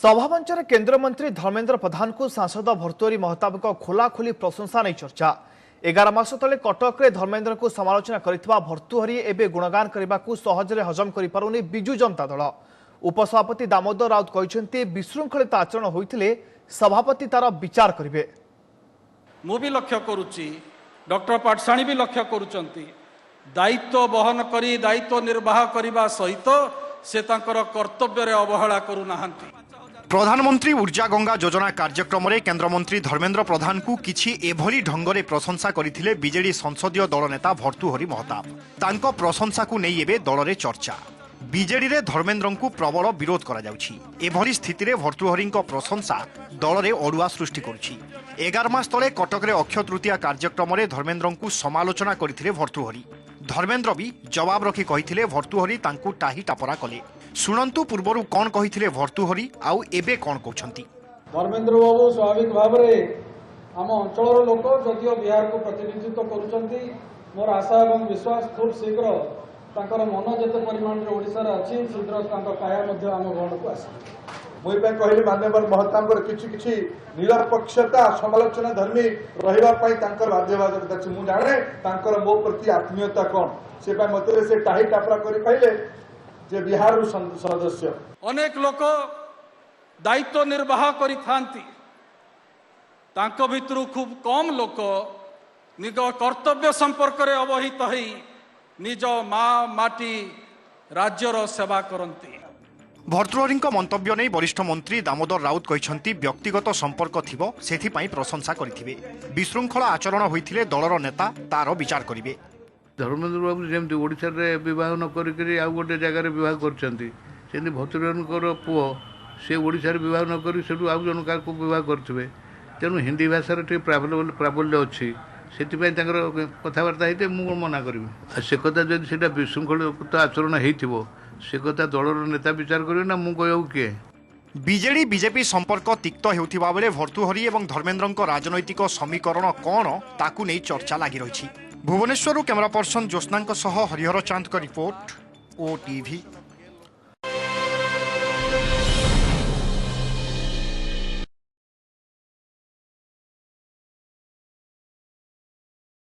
सभामंच केन्द्रमंत्री धर्मेन्द्र प्रधान को सांसद भर्तृहरि महताब खोलाखोली प्रशंसा नहीं चर्चा 11 मास तले कटक धर्मेन्द्र को समालोचना करिथिबा भर्तृहरि एबे गुणगान करने को सहजरे हजम करिपारुनी बिजु जनता दल उपसभापति दामोदर राउत कहते विशृंखलित आचरण होइथिले सभापति तार विचार करिवे। मु भी लक्ष्य करुच्ची डॉक्टर पाठशाणी भी लक्ष्य करुचंती दायित्व बहन करी दायित्व निर्वाह करने सहित से तांकर कर्तव्य रे अवहेला करू नाहंती। प्रधानमंत्री ऊर्जा गंगा योजना कार्यक्रम में केन्द्रमंत्री धर्मेन्द्र प्रधान को किछि एभली ढंगरे प्रशंसा करथिले बीजेडी संसदीय दल नेता भर्तृहरि महताब। तांको प्रशंसा को नहीं एबे दल रे चर्चा। बीजेडी रे धर्मेन्द्र को प्रबल विरोध करा जाउछि। एभली स्थिति रे भर्तृहरि प्रशंसा दल रे अड़ुआ सृष्टि करुछि। 11 मास तले कटक रे अक्षय तृतीया कार्यक्रम में धर्मेन्द्र को समालोचना करथिले भर्तृहरि। धर्मेन्द्र भी जवाब रखी कहिथिले भर्तृहरि तांकु टाही टापरा कले। शुणंतु पूर्वरु कौन कहिथिले भर्तृहरि आउ एबे कौन कहउछंती। धर्मेन्द्र बाबू स्वाभाविक भाव में आम अंचल लोक जदियो बिहार को प्रतिनिधित्व करुचंती मोर आशा एवं विश्वास खूब शीघ्र तांकर मन जते परिमाण रे ओडिसा रे अछि शीघ्र तांकर काया मध्य आम गण को आसी मुई पे कहली माननीय महतांकर किछि निरपेक्षता समालोचना धर्मी रहिबा पई तांकर बाध्यबाधकता अछि। मु जाने तांकर मो प्रति आत्मीयता कोन से पई मते से टाही टापरा करि पाइले जे बिहार सदस्य अनेक लोक दायित्व निर्वाह करि थांती तांको भितरु खूब कम लोक निज कर्तव्य संपर्क रे अवहित होई निज माँ माटी राज्यर सेवा करती। भर्तृहरि मंतव्य नहीं वरिष्ठ मंत्री दामोदर राउत कहते व्यक्तिगत संपर्क थिबो सेथिपाई प्रशंसा करिथिबे। विशृंखला आचरण होइथिले दलर नेता तार विचार करिवे। धर्मेन्द्र बाबू जमी ओडिशा रे विवाह न करी आउ गोटे जगार विवाह करते भर्तृहरि पुओ से ओडिशा रे विवाह न करी सेठू आउ जन का विवाह करथिबे। तेणु हिंदी भाषा टे प्राबल्य अच्छी से कथबार्ता होते मुझे मना करी से कथा जब से विशृंखलित आचरण हो से कथा दलर नेता विचार करें ना मु कहू किए। बीजेडी बीजेपी संपर्क तिक्त होउथिबा बेले भर्तृहरि एवं धर्मेन्द्र राजनैतिक समीकरण कौन ताकू नहीं चर्चा लगी रही। भुवनेश्वर कैमरा पर्सन ज्योत्स्ना हरिहर चांद का रिपोर्ट OTV।